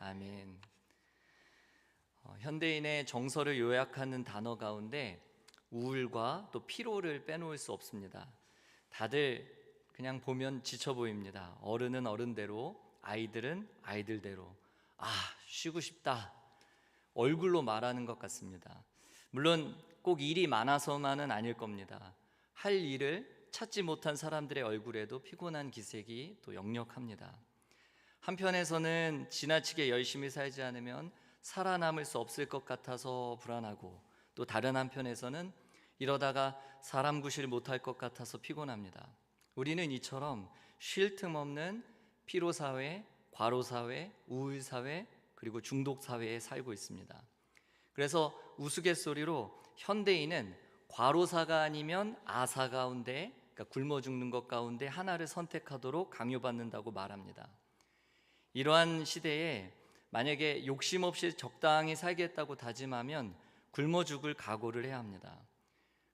아멘. 현대인의 정서를 요약하는 단어 가운데 우울과 또 피로를 빼놓을 수 없습니다. 다들 그냥 보면 지쳐 보입니다. 어른은 어른대로, 아이들은 아이들대로. 쉬고 싶다. 얼굴로 말하는 것 같습니다. 물론 꼭 일이 많아서만은 아닐 겁니다. 할 일을 찾지 못한 사람들의 얼굴에도 피곤한 기색이 또 역력합니다. 한편에서는 지나치게 열심히 살지 않으면 살아남을 수 없을 것 같아서 불안하고, 또 다른 한편에서는 이러다가 사람 구실 못할 것 같아서 피곤합니다. 우리는 이처럼 쉴 틈 없는 피로사회, 과로사회, 우울사회, 그리고 중독사회에 살고 있습니다. 그래서 우스갯소리로 현대인은 과로사가 아니면 아사 가운데, 그러니까 굶어 죽는 것 가운데 하나를 선택하도록 강요받는다고 말합니다. 이러한 시대에 만약에 욕심 없이 적당히 살겠다고 다짐하면 굶어 죽을 각오를 해야 합니다.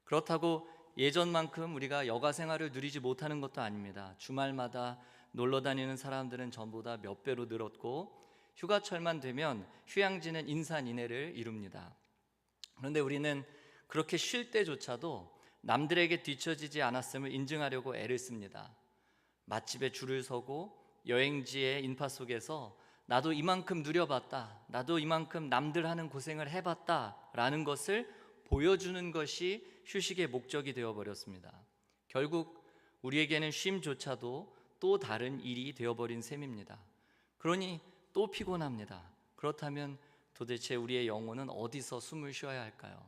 그렇다고 예전만큼 우리가 여가 생활을 누리지 못하는 것도 아닙니다. 주말마다 놀러 다니는 사람들은 전보다 몇 배로 늘었고, 휴가철만 되면 휴양지는 인산인해를 이룹니다. 그런데 우리는 그렇게 쉴 때조차도 남들에게 뒤처지지 않았음을 인증하려고 애를 씁니다. 맛집에 줄을 서고 여행지의 인파 속에서 나도 이만큼 누려봤다, 나도 이만큼 남들 하는 고생을 해봤다 라는 것을 보여주는 것이 휴식의 목적이 되어버렸습니다. 결국 우리에게는 쉼조차도 또 다른 일이 되어버린 셈입니다. 그러니 또 피곤합니다. 그렇다면 도대체 우리의 영혼은 어디서 숨을 쉬어야 할까요?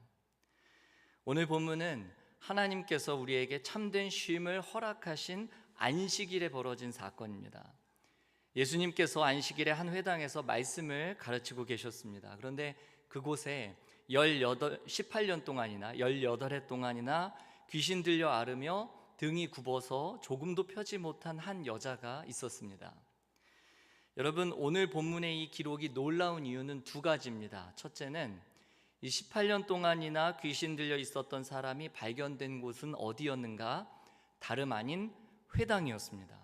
오늘 본문은 하나님께서 우리에게 참된 쉼을 허락하신 안식일에 벌어진 사건입니다. 예수님께서 안식일에 한 회당에서 말씀을 가르치고 계셨습니다. 그런데 그곳에 18년 동안이나 18해 동안이나 귀신 들려 앓으며 등이 굽어서 조금도 펴지 못한 한 여자가 있었습니다. 여러분, 오늘 본문의 이 기록이 놀라운 이유는 두 가지입니다. 첫째는 이 18년 동안이나 귀신 들려 있었던 사람이 발견된 곳은 어디였는가? 다름 아닌 회당이었습니다.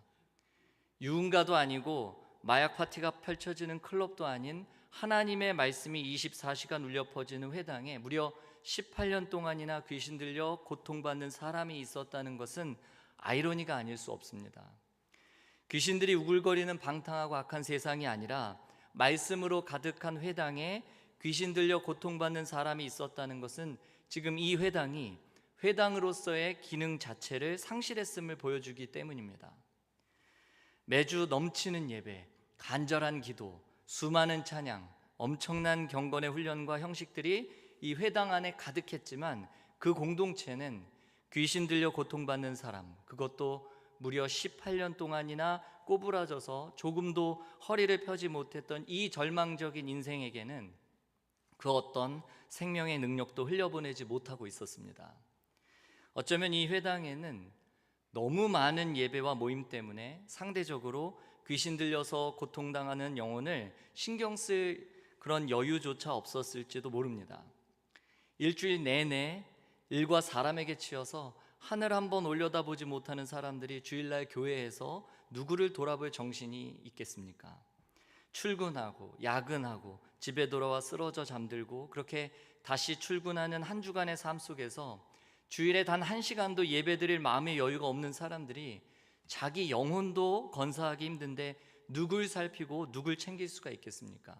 유흥가도 아니고 마약 파티가 펼쳐지는 클럽도 아닌 하나님의 말씀이 24시간 울려 퍼지는 회당에 무려 18년 동안이나 귀신 들려 고통받는 사람이 있었다는 것은 아이러니가 아닐 수 없습니다. 귀신들이 우글거리는 방탕하고 악한 세상이 아니라 말씀으로 가득한 회당에 귀신 들려 고통받는 사람이 있었다는 것은 지금 이 회당이 회당으로서의 기능 자체를 상실했음을 보여주기 때문입니다. 매주 넘치는 예배, 간절한 기도, 수많은 찬양, 엄청난 경건의 훈련과 형식들이 이 회당 안에 가득했지만 그 공동체는 귀신 들려 고통받는 사람, 그것도 무려 18년 동안이나 꼬부라져서 조금도 허리를 펴지 못했던 이 절망적인 인생에게는 그 어떤 생명의 능력도 흘려보내지 못하고 있었습니다. 어쩌면 이 회당에는 너무 많은 예배와 모임 때문에 상대적으로 귀신 들려서 고통당하는 영혼을 신경 쓸 그런 여유조차 없었을지도 모릅니다. 일주일 내내 일과 사람에게 치여서 하늘 한번 올려다보지 못하는 사람들이 주일날 교회에서 누구를 돌아볼 정신이 있겠습니까? 출근하고 야근하고 집에 돌아와 쓰러져 잠들고 그렇게 다시 출근하는 한 주간의 삶 속에서 주일에 단 1시간도 예배드릴 마음의 여유가 없는 사람들이 자기 영혼도 건사하기 힘든데 누굴 살피고 누굴 챙길 수가 있겠습니까?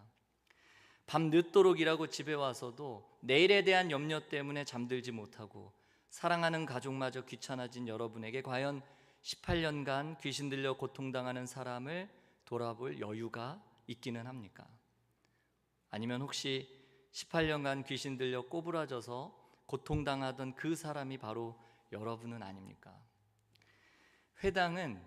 밤 늦도록 일하고 집에 와서도 내일에 대한 염려 때문에 잠들지 못하고 사랑하는 가족마저 귀찮아진 여러분에게 과연 18년간 귀신 들려 고통당하는 사람을 돌아볼 여유가 있기는 합니까? 아니면 혹시 18년간 귀신 들려 꼬부라져서 고통당하던 그 사람이 바로 여러분은 아닙니까? 회당은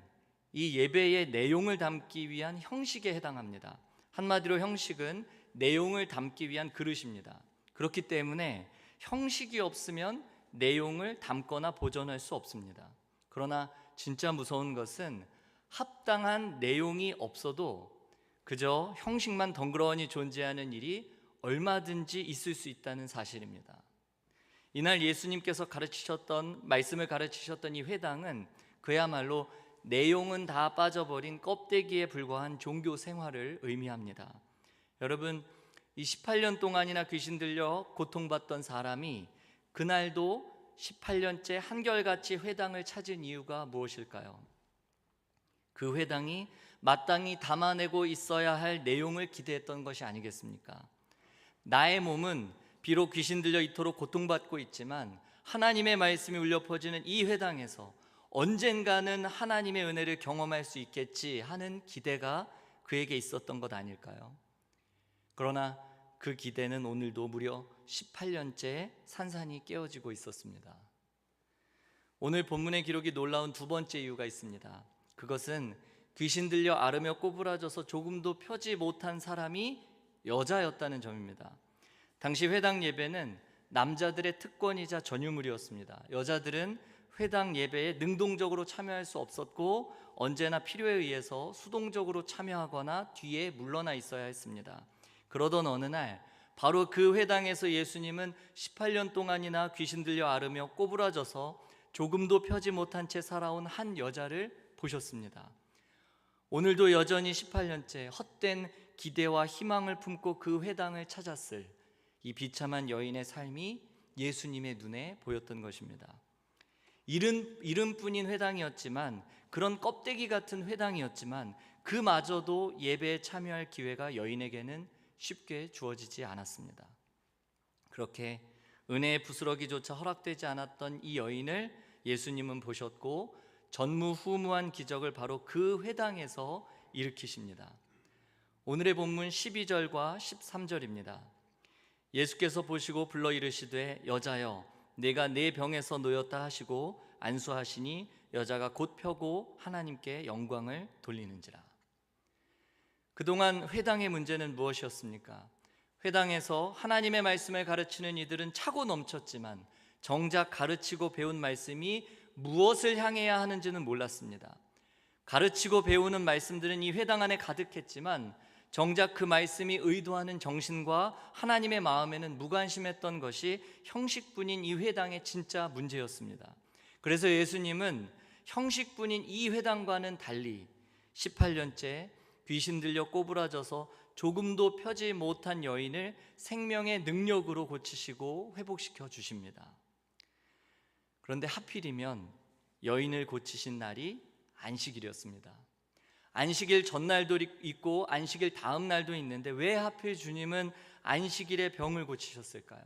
이 예배의 내용을 담기 위한 형식에 해당합니다. 한마디로 형식은 내용을 담기 위한 그릇입니다. 그렇기 때문에 형식이 없으면 내용을 담거나 보존할 수 없습니다. 그러나 진짜 무서운 것은 합당한 내용이 없어도 그저 형식만 덩그러니 존재하는 일이 얼마든지 있을 수 있다는 사실입니다. 이날 예수님께서 말씀을 가르치셨던 이 회당은 그야말로 내용은 다 빠져버린 껍데기에 불과한 종교 생활을 의미합니다. 여러분, 이 18년 동안이나 귀신 들려 고통받던 사람이 그날도 18년째 한결같이 회당을 찾은 이유가 무엇일까요? 그 회당이 마땅히 담아내고 있어야 할 내용을 기대했던 것이 아니겠습니까? 나의 몸은 비록 귀신 들려 이토록 고통받고 있지만 하나님의 말씀이 울려 퍼지는 이 회당에서 언젠가는 하나님의 은혜를 경험할 수 있겠지 하는 기대가 그에게 있었던 것 아닐까요? 그러나 그 기대는 오늘도 무려 18년째 산산이 깨어지고 있었습니다. 오늘 본문의 기록이 놀라운 두 번째 이유가 있습니다. 그것은 귀신 들려 앓으며 꼬부라져서 조금도 펴지 못한 사람이 여자였다는 점입니다. 당시 회당 예배는 남자들의 특권이자 전유물이었습니다. 여자들은 회당 예배에 능동적으로 참여할 수 없었고 언제나 필요에 의해서 수동적으로 참여하거나 뒤에 물러나 있어야 했습니다. 그러던 어느 날 바로 그 회당에서 예수님은 18년 동안이나 귀신 들려 앓으며 꼬부라져서 조금도 펴지 못한 채 살아온 한 여자를 보셨습니다. 오늘도 여전히 18년째 헛된 기대와 희망을 품고 그 회당을 찾았을 이 비참한 여인의 삶이 예수님의 눈에 보였던 것입니다. 이름뿐인 회당이었지만, 그런 껍데기 같은 회당이었지만 그마저도 예배에 참여할 기회가 여인에게는 쉽게 주어지지 않았습니다. 그렇게 은혜의 부스러기조차 허락되지 않았던 이 여인을 예수님은 보셨고 전무후무한 기적을 바로 그 회당에서 일으키십니다. 오늘의 본문 12절과 13절입니다. 예수께서 보시고 불러 이르시되 여자여 내가 내 병에서 놓였다 하시고 안수하시니 여자가 곧 펴고 하나님께 영광을 돌리는지라. 그동안 회당의 문제는 무엇이었습니까? 회당에서 하나님의 말씀을 가르치는 이들은 차고 넘쳤지만 정작 가르치고 배운 말씀이 무엇을 향해야 하는지는 몰랐습니다. 가르치고 배우는 말씀들은 이 회당 안에 가득했지만 정작 그 말씀이 의도하는 정신과 하나님의 마음에는 무관심했던 것이 형식뿐인 이 회당의 진짜 문제였습니다. 그래서 예수님은 형식뿐인 이 회당과는 달리 18년째 귀신 들려 꼬부라져서 조금도 펴지 못한 여인을 생명의 능력으로 고치시고 회복시켜 주십니다. 그런데 하필이면 여인을 고치신 날이 안식일이었습니다. 안식일 전날도 있고 안식일 다음 날도 있는데 왜 하필 주님은 안식일에 병을 고치셨을까요?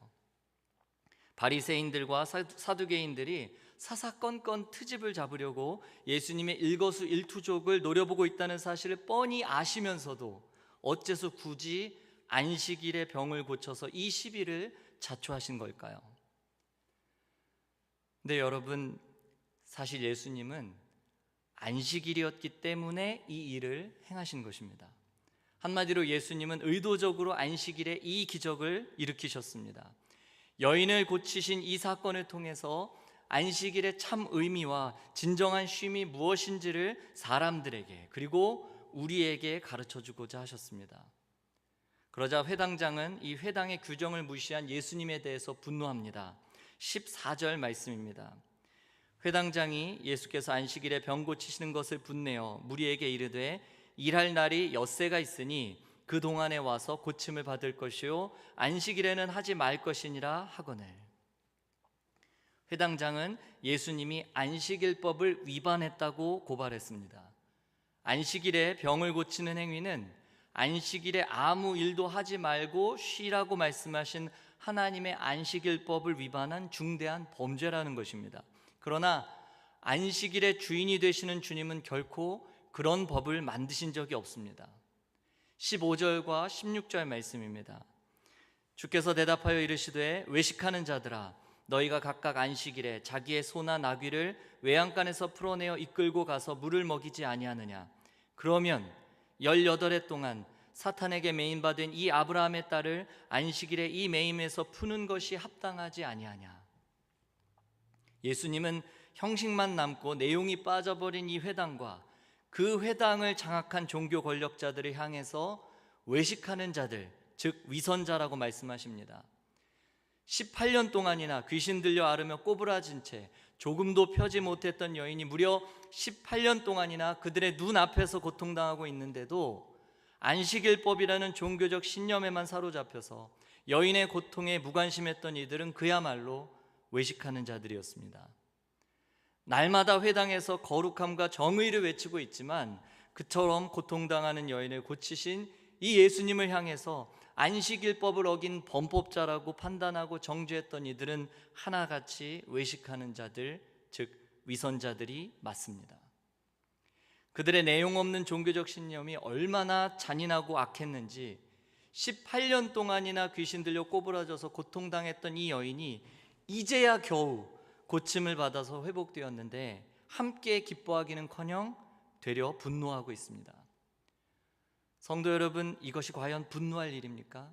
바리새인들과 사두개인들이 사사건건 트집을 잡으려고 예수님의 일거수일투족을 노려보고 있다는 사실을 뻔히 아시면서도 어째서 굳이 안식일에 병을 고쳐서 이 시비를 자초하신 걸까요? 근데 여러분, 사실 예수님은 안식일이었기 때문에 이 일을 행하신 것입니다. 한마디로 예수님은 의도적으로 안식일에 이 기적을 일으키셨습니다. 여인을 고치신 이 사건을 통해서 안식일의 참 의미와 진정한 쉼이 무엇인지를 사람들에게 그리고 우리에게 가르쳐주고자 하셨습니다. 그러자 회당장은 이 회당의 규정을 무시한 예수님에 대해서 분노합니다. 14절 말씀입니다. 회당장이 예수께서 안식일에 병 고치시는 것을 분내어 무리에게 이르되 일할 날이 엿새가 있으니 그 동안에 와서 고침을 받을 것이요 안식일에는 하지 말 것이니라 하거늘. 회당장은 예수님이 안식일법을 위반했다고 고발했습니다. 안식일에 병을 고치는 행위는 안식일에 아무 일도 하지 말고 쉬라고 말씀하신 하나님의 안식일법을 위반한 중대한 범죄라는 것입니다. 그러나 안식일의 주인이 되시는 주님은 결코 그런 법을 만드신 적이 없습니다. 15절과 16절 말씀입니다. 주께서 대답하여 이르시되 외식하는 자들아 너희가 각각 안식일에 자기의 소나 나귀를 외양간에서 풀어내어 이끌고 가서 물을 먹이지 아니하느냐. 그러면 18해 동안 사탄에게 매임받은 이 아브라함의 딸을 안식일에 이 매임에서 푸는 것이 합당하지 아니하냐. 예수님은 형식만 남고 내용이 빠져버린 이 회당과 그 회당을 장악한 종교 권력자들을 향해서 외식하는 자들, 즉 위선자라고 말씀하십니다. 18년 동안이나 귀신 들려 앓으며 꼬부라진 채 조금도 펴지 못했던 여인이 무려 18년 동안이나 그들의 눈앞에서 고통당하고 있는데도 안식일법이라는 종교적 신념에만 사로잡혀서 여인의 고통에 무관심했던 이들은 그야말로 외식하는 자들이었습니다. 날마다 회당에서 거룩함과 정의를 외치고 있지만 그처럼 고통당하는 여인을 고치신 이 예수님을 향해서 안식일법을 어긴 범법자라고 판단하고 정죄했던 이들은 하나같이 외식하는 자들, 즉 위선자들이 맞습니다. 그들의 내용 없는 종교적 신념이 얼마나 잔인하고 악했는지 18년 동안이나 귀신 들려 꼬부라져서 고통당했던 이 여인이 이제야 겨우 고침을 받아서 회복되었는데 함께 기뻐하기는커녕 되려 분노하고 있습니다. 성도 여러분, 이것이 과연 분노할 일입니까?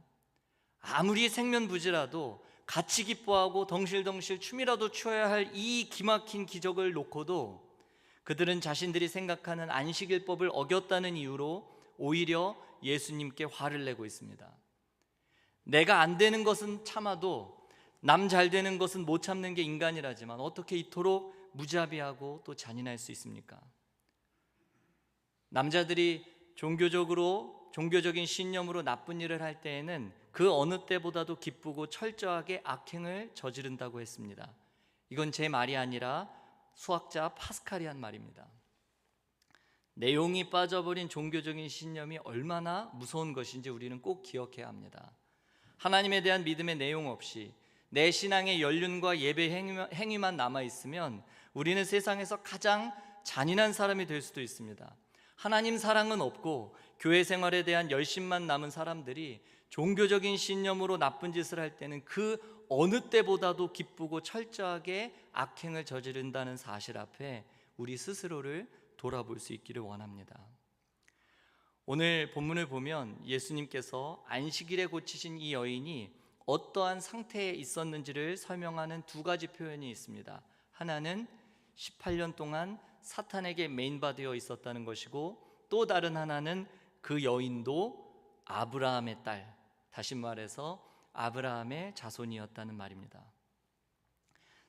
아무리 생면부지라도 같이 기뻐하고 덩실덩실 춤이라도 추어야 할 이 기막힌 기적을 놓고도 그들은 자신들이 생각하는 안식일법을 어겼다는 이유로 오히려 예수님께 화를 내고 있습니다. 내가 안 되는 것은 참아도 남 잘 되는 것은 못 참는 게 인간이라지만 어떻게 이토록 무자비하고 또 잔인할 수 있습니까? 남자들이 종교적인 신념으로 나쁜 일을 할 때에는 그 어느 때보다도 기쁘고 철저하게 악행을 저지른다고 했습니다. 이건 제 말이 아니라 수학자 파스칼이 한 말입니다. 내용이 빠져버린 종교적인 신념이 얼마나 무서운 것인지 우리는 꼭 기억해야 합니다. 하나님에 대한 믿음의 내용 없이 내 신앙의 연륜과 예배 행위만 남아있으면 우리는 세상에서 가장 잔인한 사람이 될 수도 있습니다. 하나님 사랑은 없고 교회 생활에 대한 열심만 남은 사람들이 종교적인 신념으로 나쁜 짓을 할 때는 그 어느 때보다도 기쁘고 철저하게 악행을 저지른다는 사실 앞에 우리 스스로를 돌아볼 수 있기를 원합니다. 오늘 본문을 보면 예수님께서 안식일에 고치신 이 여인이 어떠한 상태에 있었는지를 설명하는 두 가지 표현이 있습니다. 하나는 18년 동안 사탄에게 메인바되어 있었다는 것이고, 또 다른 하나는 그 여인도 아브라함의 딸, 다시 말해서 아브라함의 자손이었다는 말입니다.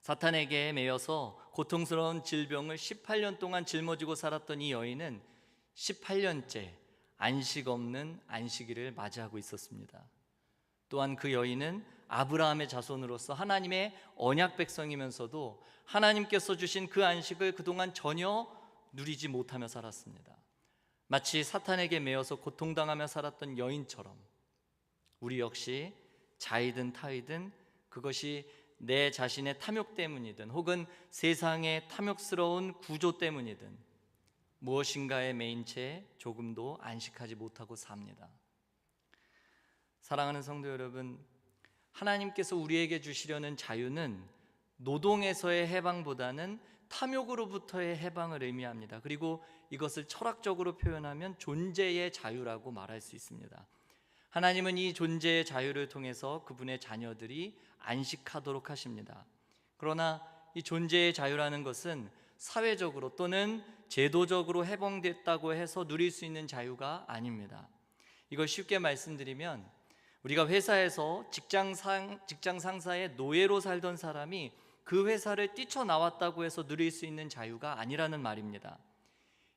사탄에게 매여서 고통스러운 질병을 18년 동안 짊어지고 살았던 이 여인은 18년째 안식 없는 안식일을 맞이하고 있었습니다. 또한 그 여인은 아브라함의 자손으로서 하나님의 언약 백성이면서도 하나님께서 주신 그 안식을 그동안 전혀 누리지 못하며 살았습니다. 마치 사탄에게 매여서 고통당하며 살았던 여인처럼 우리 역시 자이든 타이든 그것이 내 자신의 탐욕 때문이든 혹은 세상의 탐욕스러운 구조 때문이든 무엇인가에 매인 채 조금도 안식하지 못하고 삽니다. 사랑하는 성도 여러분, 하나님께서 우리에게 주시려는 자유는 노동에서의 해방보다는 탐욕으로부터의 해방을 의미합니다. 그리고 이것을 철학적으로 표현하면 존재의 자유라고 말할 수 있습니다. 하나님은 이 존재의 자유를 통해서 그분의 자녀들이 안식하도록 하십니다. 그러나 이 존재의 자유라는 것은 사회적으로 또는 제도적으로 해방됐다고 해서 누릴 수 있는 자유가 아닙니다. 이걸 쉽게 말씀드리면 우리가 회사에서 직장 상사의 노예로 살던 사람이 그 회사를 뛰쳐나왔다고 해서 누릴 수 있는 자유가 아니라는 말입니다.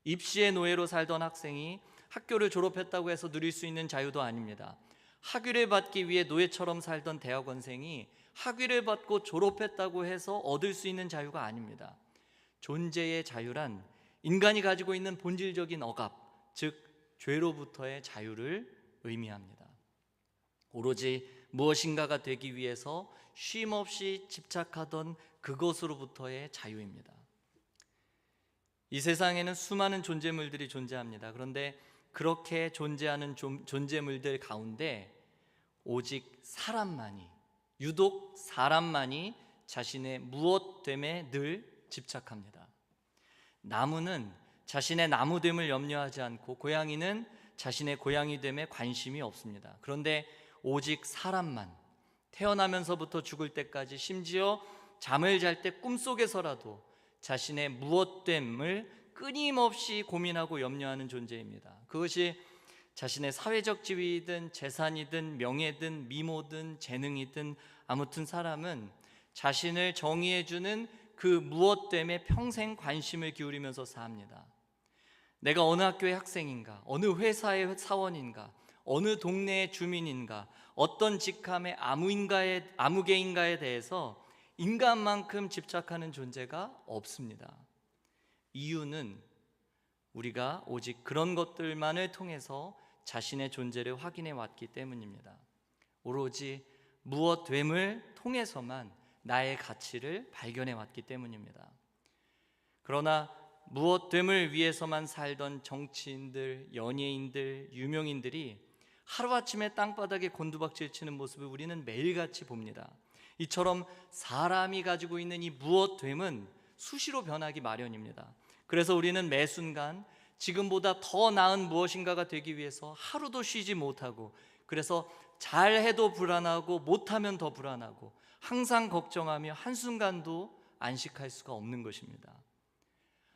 입시의 노예로 살던 학생이 학교를 졸업했다고 해서 누릴 수 있는 자유도 아닙니다. 학위를 받기 위해 노예처럼 살던 대학원생이 학위를 받고 졸업했다고 해서 얻을 수 있는 자유가 아닙니다. 존재의 자유란 인간이 가지고 있는 본질적인 억압, 즉 죄로부터의 자유를 의미합니다. 오로지 무엇인가가 되기 위해서 쉼없이 집착하던 그것으로부터의 자유입니다. 이 세상에는 수많은 존재물들이 존재합니다. 그런데 그렇게 존재하는 존재물들 가운데 오직 사람만이, 유독 사람만이 자신의 무엇됨에 늘 집착합니다. 나무는 자신의 나무됨을 염려하지 않고 고양이는 자신의 고양이됨에 관심이 없습니다. 그런데 오직 사람만 태어나면서부터 죽을 때까지, 심지어 잠을 잘 때 꿈속에서라도 자신의 무엇됨을 끊임없이 고민하고 염려하는 존재입니다. 그것이 자신의 사회적 지위이든 재산이든 명예든 미모든 재능이든, 아무튼 사람은 자신을 정의해주는 그 무엇됨에 평생 관심을 기울이면서 삽니다. 내가 어느 학교의 학생인가, 어느 회사의 사원인가, 어느 동네의 주민인가, 어떤 직함의 아무개인가에 대해서 인간만큼 집착하는 존재가 없습니다. 이유는 우리가 오직 그런 것들만을 통해서 자신의 존재를 확인해 왔기 때문입니다. 오로지 무엇됨을 통해서만 나의 가치를 발견해 왔기 때문입니다. 그러나 무엇됨을 위해서만 살던 정치인들, 연예인들, 유명인들이 하루아침에 땅바닥에 곤두박질 치는 모습을 우리는 매일같이 봅니다. 이처럼 사람이 가지고 있는 이 무엇됨은 수시로 변하기 마련입니다. 그래서 우리는 매 순간 지금보다 더 나은 무엇인가가 되기 위해서 하루도 쉬지 못하고, 그래서 잘해도 불안하고 못하면 더 불안하고 항상 걱정하며 한순간도 안식할 수가 없는 것입니다.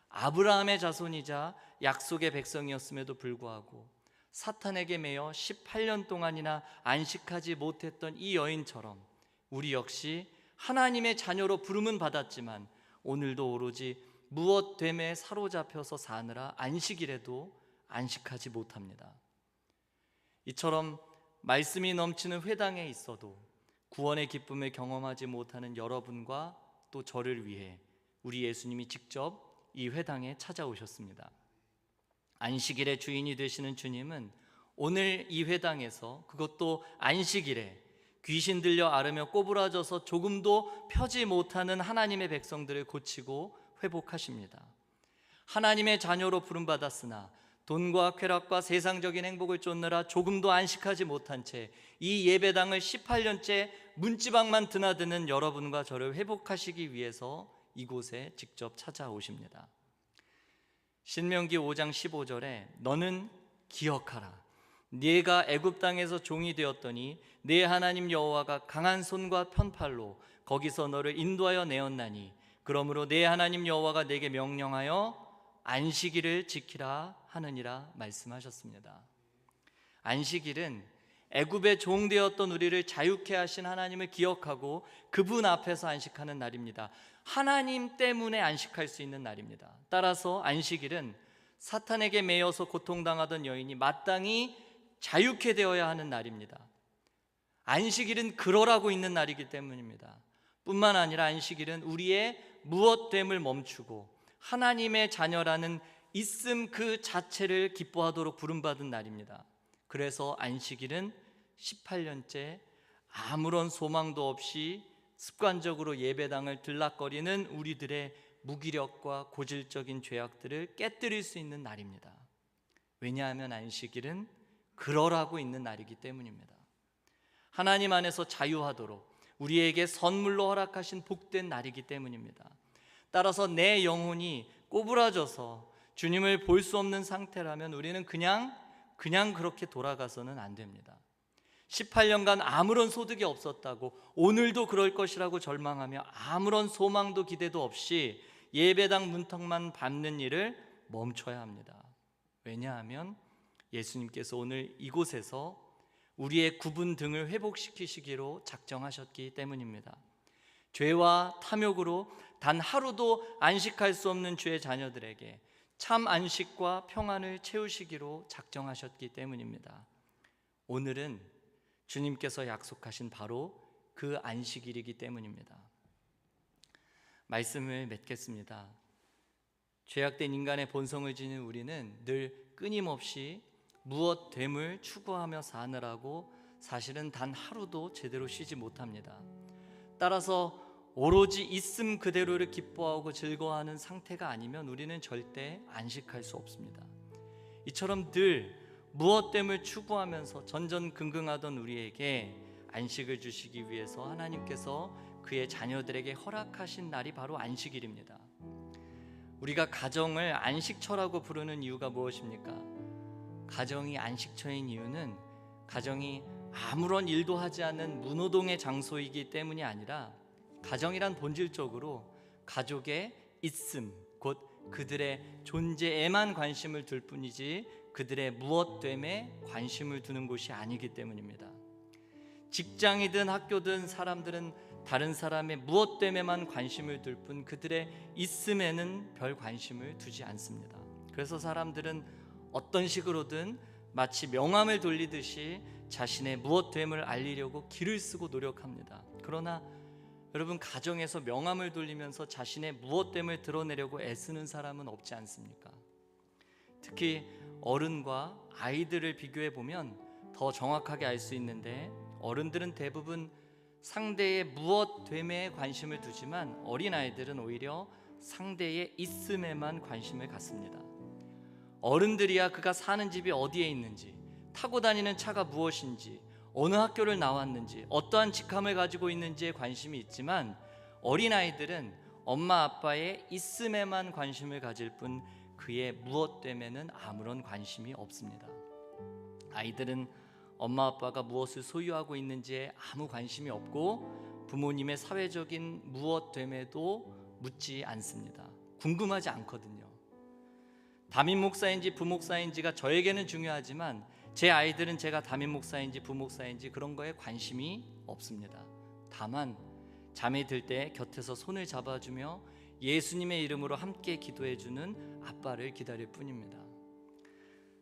아브라함의 자손이자 약속의 백성이었음에도 불구하고 사탄에게 매여 18년 동안이나 안식하지 못했던 이 여인처럼 우리 역시 하나님의 자녀로 부름은 받았지만 오늘도 오로지 무엇됨에 사로잡혀서 사느라 안식일에도 안식하지 못합니다. 이처럼 말씀이 넘치는 회당에 있어도 구원의 기쁨을 경험하지 못하는 여러분과 또 저를 위해 우리 예수님이 직접 이 회당에 찾아오셨습니다. 안식일의 주인이 되시는 주님은 오늘 이 회당에서, 그것도 안식일에 귀신 들려 앓으며 꼬부라져서 조금도 펴지 못하는 하나님의 백성들을 고치고 회복하십니다. 하나님의 자녀로 부름받았으나 돈과 쾌락과 세상적인 행복을 쫓느라 조금도 안식하지 못한 채 이 예배당을 18년째 문지방만 드나드는 여러분과 저를 회복하시기 위해서 이곳에 직접 찾아오십니다. 신명기 5장 15절에 너는 기억하라. 네가 애굽 땅에서 종이 되었더니 네 하나님 여호와가 강한 손과 편팔로 거기서 너를 인도하여 내었나니 그러므로 네 하나님 여호와가 네게 명령하여 안식일을 지키라 하느니라 말씀하셨습니다. 안식일은 애굽의 종 되었던 우리를 자유케 하신 하나님을 기억하고 그분 앞에서 안식하는 날입니다. 하나님 때문에 안식할 수 있는 날입니다. 따라서 안식일은 사탄에게 매여서 고통당하던 여인이 마땅히 자유케 되어야 하는 날입니다. 안식일은 그러라고 있는 날이기 때문입니다. 뿐만 아니라 안식일은 우리의 무엇됨을 멈추고 하나님의 자녀라는 있음 그 자체를 기뻐하도록 부름받은 날입니다. 그래서 안식일은 18년째 아무런 소망도 없이 습관적으로 예배당을 들락거리는 우리들의 무기력과 고질적인 죄악들을 깨뜨릴 수 있는 날입니다. 왜냐하면 안식일은 그러라고 있는 날이기 때문입니다. 하나님 안에서 자유하도록 우리에게 선물로 허락하신 복된 날이기 때문입니다. 따라서 내 영혼이 꼬부라져서 주님을 볼 수 없는 상태라면 우리는 그냥 그렇게 돌아가서는 안 됩니다. 18년간 아무런 소득이 없었다고 오늘도 그럴 것이라고 절망하며 아무런 소망도 기대도 없이 예배당 문턱만 밟는 일을 멈춰야 합니다. 왜냐하면 예수님께서 오늘 이곳에서 우리의 굽은 등을 회복시키시기로 작정하셨기 때문입니다. 죄와 탐욕으로 단 하루도 안식할 수 없는 주의 자녀들에게 참 안식과 평안을 채우시기로 작정하셨기 때문입니다. 오늘은 주님께서 약속하신 바로 그 안식일이기 때문입니다. 말씀을 맺겠습니다. 죄악된 인간의 본성을 지닌 우리는 늘 끊임없이 무엇됨을 추구하며 사느라고 사실은 단 하루도 제대로 쉬지 못합니다. 따라서 오로지 있음 그대로를 기뻐하고 즐거워하는 상태가 아니면 우리는 절대 안식할 수 없습니다. 이처럼 늘 무엇됨을 추구하면서 전전긍긍하던 우리에게 안식을 주시기 위해서 하나님께서 그의 자녀들에게 허락하신 날이 바로 안식일입니다. 우리가 가정을 안식처라고 부르는 이유가 무엇입니까? 가정이 안식처인 이유는 가정이 아무런 일도 하지 않는 무노동의 장소이기 때문이 아니라 가정이란 본질적으로 가족의 있음, 곧 그들의 존재에만 관심을 둘 뿐이지 그들의 무엇됨에 관심을 두는 곳이 아니기 때문입니다. 직장이든 학교든 사람들은 다른 사람의 무엇됨에만 관심을 둘 뿐 그들의 있음에는 별 관심을 두지 않습니다. 그래서 사람들은 어떤 식으로든 마치 명함을 돌리듯이 자신의 무엇됨을 알리려고 길을 쓰고 노력합니다. 그러나 여러분, 가정에서 명함을 돌리면서 자신의 무엇됨을 드러내려고 애쓰는 사람은 없지 않습니까? 특히 어른과 아이들을 비교해 보면 더 정확하게 알 수 있는데, 어른들은 대부분 상대의 무엇됨에 관심을 두지만 어린아이들은 오히려 상대의 있음에만 관심을 갖습니다. 어른들이야 그가 사는 집이 어디에 있는지, 타고 다니는 차가 무엇인지, 어느 학교를 나왔는지, 어떠한 직함을 가지고 있는지에 관심이 있지만, 어린아이들은 엄마 아빠의 있음에만 관심을 가질 뿐 그의 무엇됨에는 아무런 관심이 없습니다. 아이들은 엄마 아빠가 무엇을 소유하고 있는지에 아무 관심이 없고 부모님의 사회적인 무엇됨에도 묻지 않습니다. 궁금하지 않거든요. 담임 목사인지 부목사인지가 저에게는 중요하지만 제 아이들은 제가 담임 목사인지 부목사인지 그런 거에 관심이 없습니다. 다만 잠이 들 때 곁에서 손을 잡아주며 예수님의 이름으로 함께 기도해주는 아빠를 기다릴 뿐입니다.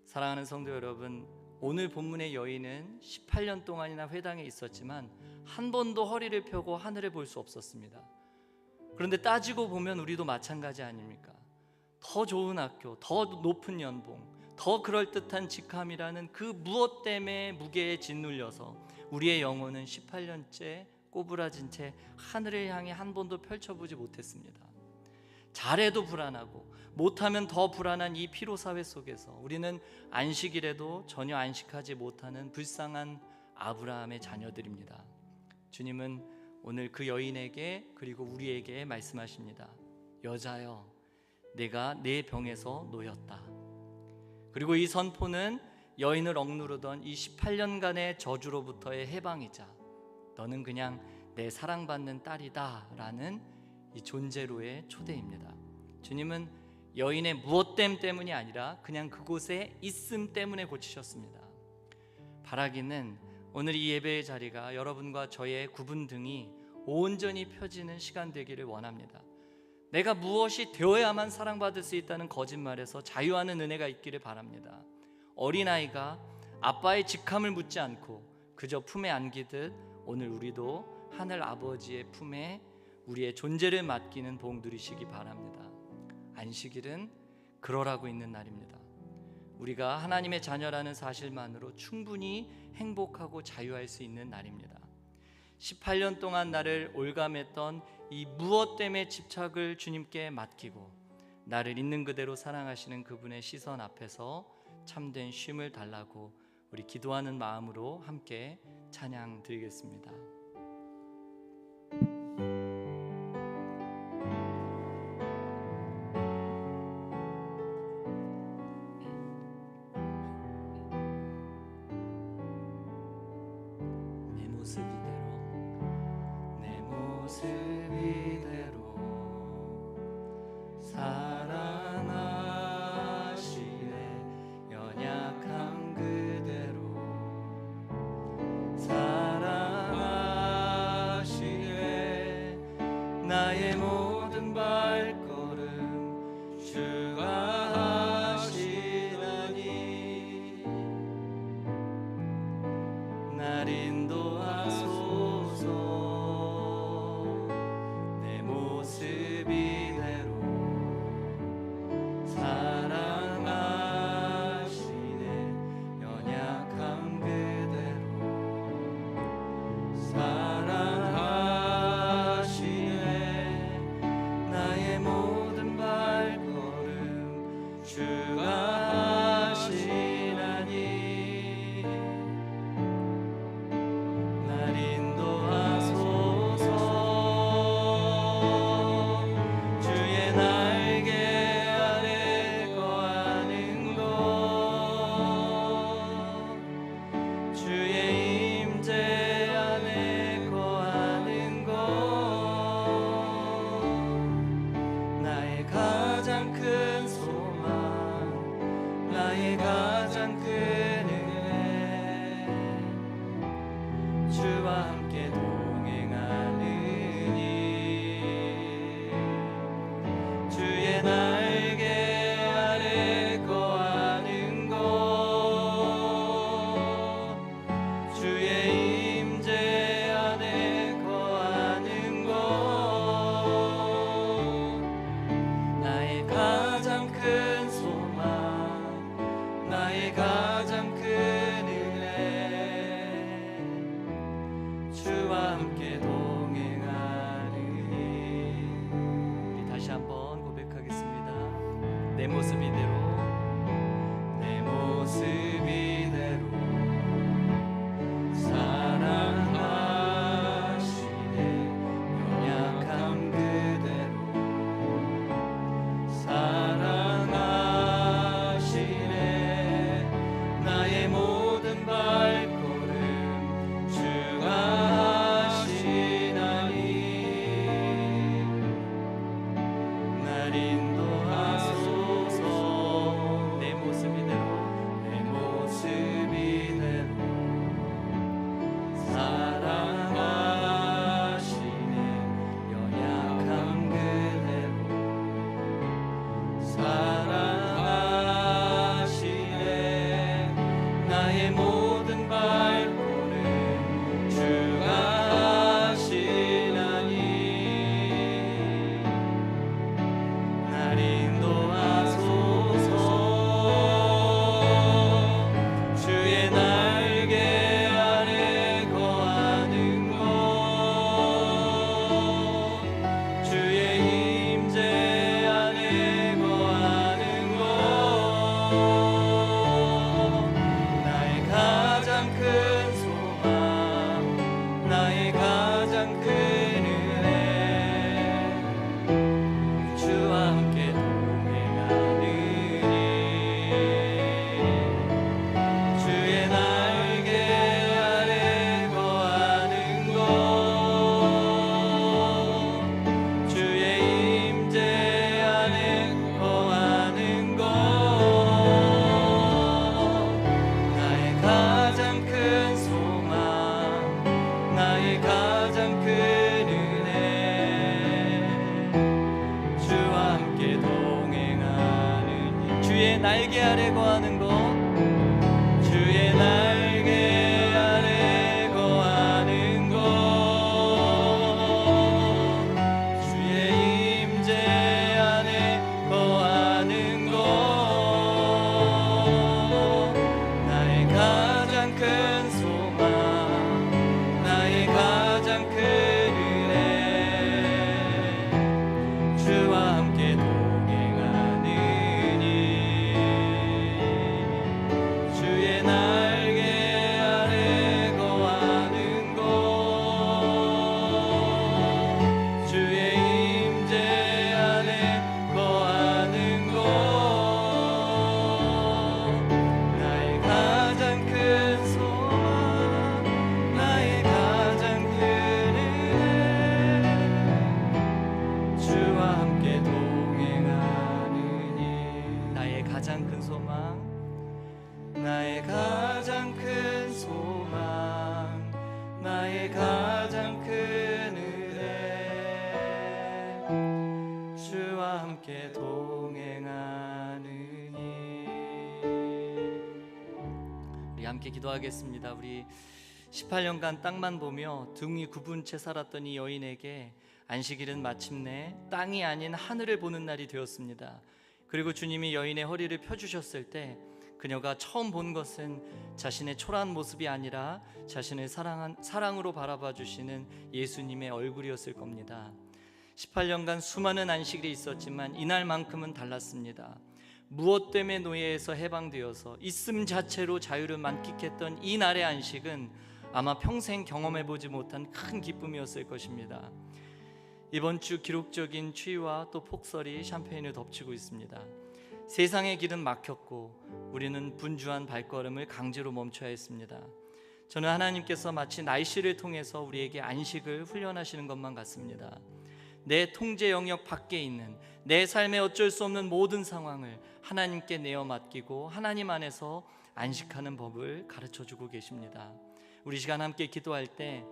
사랑하는 성도 여러분, 오늘 본문의 여인은 18년 동안이나 회당에 있었지만 한 번도 허리를 펴고 하늘을 볼 수 없었습니다. 그런데 따지고 보면 우리도 마찬가지 아닙니까? 더 좋은 학교, 더 높은 연봉, 더 그럴듯한 직함이라는 그 무엇 때문에 무게에 짓눌려서 우리의 영혼은 18년째 꼬부라진 채 하늘을 향해 한 번도 펼쳐보지 못했습니다. 잘해도 불안하고 못하면 더 불안한 이 피로사회 속에서 우리는 안식일에도 전혀 안식하지 못하는 불쌍한 아브라함의 자녀들입니다. 주님은 오늘 그 여인에게 그리고 우리에게 말씀하십니다. 여자여, 내가 내 병에서 놓였다. 그리고 이 선포는 여인을 억누르던 이 18년간의 저주로부터의 해방이자 너는 그냥 내 사랑받는 딸이다 라는 이 존재로의 초대입니다. 주님은 여인의 무엇됨 때문이 아니라 그냥 그곳에 있음 때문에 고치셨습니다. 바라기는 오늘 이 예배의 자리가 여러분과 저의 구분 등이 온전히 펴지는 시간 되기를 원합니다. 내가 무엇이 되어야만 사랑받을 수 있다는 거짓말에서 자유하는 은혜가 있기를 바랍니다. 어린아이가 아빠의 직함을 묻지 않고 그저 품에 안기듯 오늘 우리도 하늘 아버지의 품에 우리의 존재를 맡기는 복 누리시기 바랍니다. 안식일은 그러라고 있는 날입니다. 우리가 하나님의 자녀라는 사실만으로 충분히 행복하고 자유할 수 있는 날입니다. 18년 동안 나를 올감했던 이 무엇됨의 집착을 주님께 맡기고 나를 있는 그대로 사랑하시는 그분의 시선 앞에서 참된 쉼을 달라고 우리 기도하는 마음으로 함께 찬양 드리겠습니다. 내 모습 이대로 사랑하시네. 연약함 그대로 사랑하시네. 나의 모든 발걸음 주가 하시나니 날 인도하소서. 내 모습 이대로 사랑하시네. 연약함 그대로 사랑하시네. 나의 모든 발걸음 주가 하시나니 날 인도하소서. 주의 날개 아래 거하는 것, 주의 임재 안에 거하는 것, 나의 가장 큰 소망, 나의 가장 큰 은혜, 주와 함께 동행하느니 주의 날개 아래 주의 임재 안에 거하는 것, 나의 가장 큰 소망, 나의 가장 큰 은혜, 주와 함께 동행하느니. 우리 다시 한번 고백하겠습니다. 내 모습 이대로, 내 모습 이대로 사랑하시네. 연약함 그대로 사랑하시네. 나의 모든 발걸음 주가 하시나니. 날 인도하소서. 내 모습 이대로, 내 모습 이대로 사랑하시네. 연약함 그대로 사랑하시네. 나의 모든 발걸음 주가 하시나니. 날 인도하소서. 주의 날개 아래 거하는 것, 주의 임재 안에 거하는 것, 나의 가장 큰 소망, 나의 가장 큰 은혜, 주와 함께 동행하느니. 주의 날개 아래 거하는 것, 주의 임재 안에 거하는 것, 나의 가장 큰 소망, 나의 가장 큰 은혜, 주와 함께 동행하느니. 주의 날개 아래 거하는 것, 주의 날개 아래 거하는 것, 주의 임재 안에 거하는 것, 나의 가장 큰 소망, 나의 가장 큰 은혜, 주와 함께 동행하느니. 주의 날개 아래 거하는 것, 주의 임재 안에 거하는 것, 나의 가장 큰 소망, 나의 가장 큰 은혜, 주와 함께 동행하느니. 나의 가장 큰 소망, 나의 가장 큰 소망, 나의 가장 큰 은혜, 주와 함께 동행하느니. 우리 함께 기도하겠습니다. 우리 18년간 땅만 보며 등이 굽은 채 살았던 이 여인에게 안식일은 마침내 땅이 아닌 하늘을 보는 날이 되었습니다. 그리고 주님이 여인의 허리를 펴주셨을 때 그녀가 처음 본 것은 자신의 초라한 모습이 아니라 자신을 사랑으로 바라봐 주시는 예수님의 얼굴이었을 겁니다. 18년간 수많은 안식일이 있었지만 이날만큼은 달랐습니다. 무엇 때문에 노예에서 해방되어서 있음 자체로 자유를 만끽했던 이 날의 안식은 아마 평생 경험해보지 못한 큰 기쁨이었을 것입니다. 이번 주 기록적인 추위와 또 폭설이 샴페인을 덮치고 있습니다. 세상의 길은 막혔고 우리는 분주한 발걸음을 강제로 멈춰야 했습니다. 저는 하나님께서 마치 날씨를 통해서 우리에게 안식을 훈련하시는 것만 같습니다. 내 통제 영역 밖에 있는 내 삶에 어쩔 수 없는 모든 상황을 하나님께 내어 맡기고 하나님 안에서 안식하는 법을 가르쳐주고 계십니다. 우리 시간 함께 기도할 때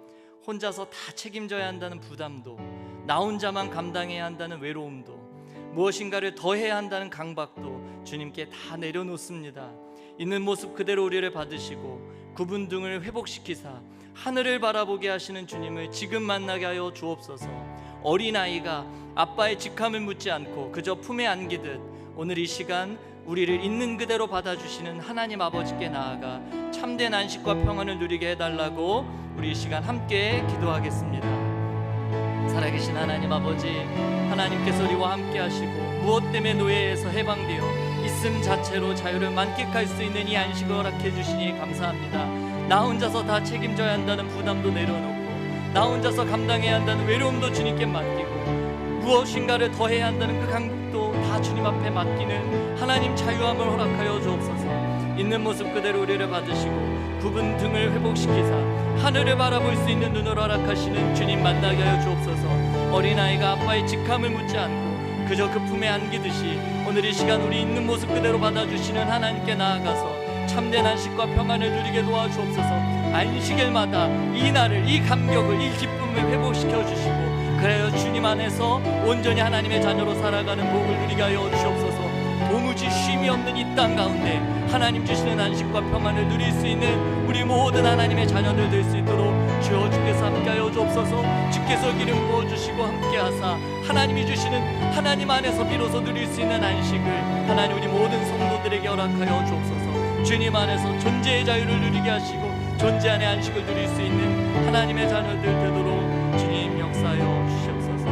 혼자서 다 책임져야 한다는 부담도, 나 혼자만 감당해야 한다는 외로움도, 무엇인가를 더 해야 한다는 강박도 주님께 다 내려놓습니다. 있는 모습 그대로 우리를 받으시고 구분 등을 회복시키사 하늘을 바라보게 하시는 주님을 지금 만나게 하여 주옵소서. 어린아이가 아빠의 직함을 묻지 않고 그저 품에 안기듯 오늘 이 시간 우리를 있는 그대로 받아주시는 하나님 아버지께 나아가 참된 안식과 평안을 누리게 해달라고 우리 이 시간 함께 기도하겠습니다. 살아계신 하나님 아버지, 하나님께서 우리와 함께 하시고 무엇 때문에 노예에서 해방되어 있음 자체로 자유를 만끽할 수 있는 이 안식을 허락해 주시니 감사합니다. 나 혼자서 다 책임져야 한다는 부담도 내려놓고 나 혼자서 감당해야 한다는 외로움도 주님께 맡기고 무엇인가를 더 해야 한다는 그 강박도 다 주님 앞에 맡기는 하나님 자유함을 허락하여 주옵소서. 있는 모습 그대로 우리를 받으시고 굽은 등을 회복시키사 하늘을 바라볼 수 있는 눈을 허락하시는 주님 만나게 하여 주옵소서. 어린아이가 아빠의 직함을 묻지 않고 그저 그 품에 안기듯이 오늘 이 시간 우리 있는 모습 그대로 받아주시는 하나님께 나아가서 참된 안식과 평안을 누리게 도와주옵소서. 안식일마다 이 날을, 이 감격을, 이 기쁨을 회복시켜 주시고 그래요 주님 안에서 온전히 하나님의 자녀로 살아가는 복을 누리게 하여 주옵소서. 도무지 쉼이 없는 이 땅 가운데 하나님 주시는 안식과 평안을 누릴 수 있는 우리 모든 하나님의 자녀들 될 수 있도록 주여 주께서 함께하여 주옵소서. 주께서 기름 부어주시고 함께하사 하나님이 주시는 하나님 안에서 비로소 누릴 수 있는 안식을 하나님 우리 모든 성도들에게 허락하여 주옵소서. 주님 안에서 존재의 자유를 누리게 하시고 존재 안의 안식을 누릴 수 있는 하나님의 자녀들 되도록 주님 역사하여 주시옵소서.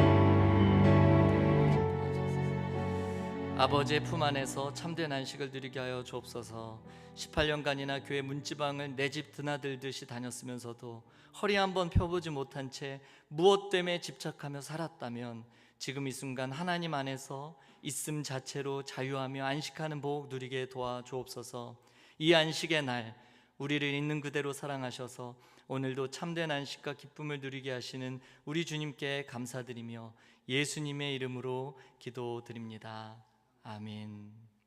아버지의 품 안에서 참된 안식을 누리게 하여 주옵소서. 18년간이나 교회 문지방을 내 집 드나들듯이 다녔으면서도 허리 한번 펴보지 못한 채 무엇 때문에 집착하며 살았다면 지금 이 순간 하나님 안에서 있음 자체로 자유하며 안식하는 복 누리게 도와주옵소서. 이 안식의 날 우리를 있는 그대로 사랑하셔서 오늘도 참된 안식과 기쁨을 누리게 하시는 우리 주님께 감사드리며 예수님의 이름으로 기도드립니다. 아멘.